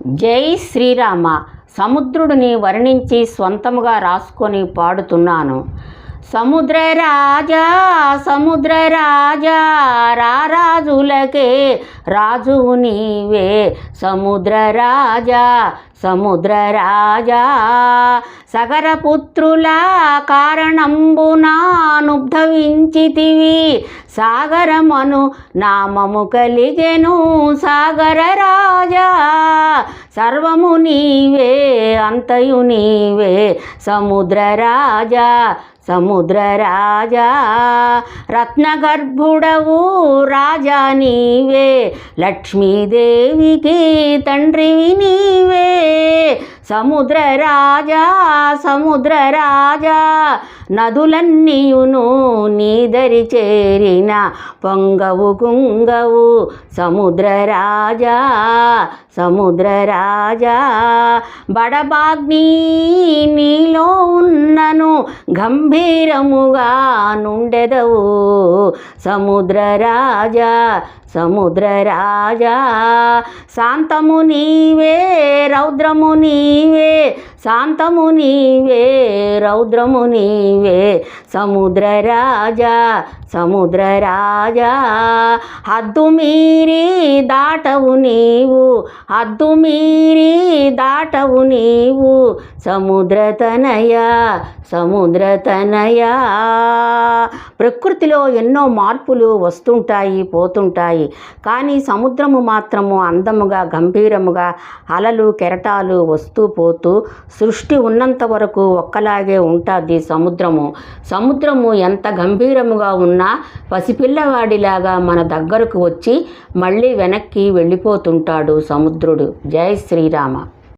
జై శ్రీరామ. సముద్రుడిని వర్ణించి స్వంతముగా రాసుకొని పాడుతున్నాను. సముద్ర రాజా సముద్ర రాజా రారాజులకే రాజువు నీవే. సముద్ర రాజా సముద్ర రాజా సగరపుత్రుల కారణంబునా నుబ్ధవించితివి. సాగరమను నామము కలిగెను సాగర రాజా. సర్వము నీవే అంతయు నీవే సముద్ర రాజా సముద్ర రాజా. రత్నగర్భుడవు రాజా నీవే. లక్ష్మీదేవికి తండ్రివి నీవే. సముద్ర రాజా సముద్ర రాజా నదులన్నీయును నీదరి చేరిన పొంగవు కుంగవు. సముద్ర రాజా సముద్ర రాజా బడబాగ్ని నీలో ఉన్నను గంభీరముగా నుండెదవు. సముద్ర రాజా సముద్ర రాజా శాంతము నీవే రౌద్రము నీవే. శాంతము నీవే రౌద్రము నీవే సముద్ర రాజా సముద్ర రాజా. హద్దు మీరి దాటవు నీవు హద్దు మీరి దాటవు నీవు. సముద్ర తనయ సముద్ర తనయ. ప్రకృతిలో ఎన్నో మార్పులు వస్తుంటాయి పోతుంటాయి, కానీ సముద్రము మాత్రము అందముగా గంభీరముగా అలలు కెరటాలు వస్తూ పోతూ సృష్టి ఉన్నంత వరకు ఒక్కలాగే ఉంటుంది సముద్రము. సముద్రము ఎంత గంభీరముగా ఉన్నా పసిపిల్లవాడిలాగా మన దగ్గరకు వచ్చి మళ్ళీ వెనక్కి వెళ్ళిపోతుంటాడు సముద్రుడు. జై శ్రీరామ.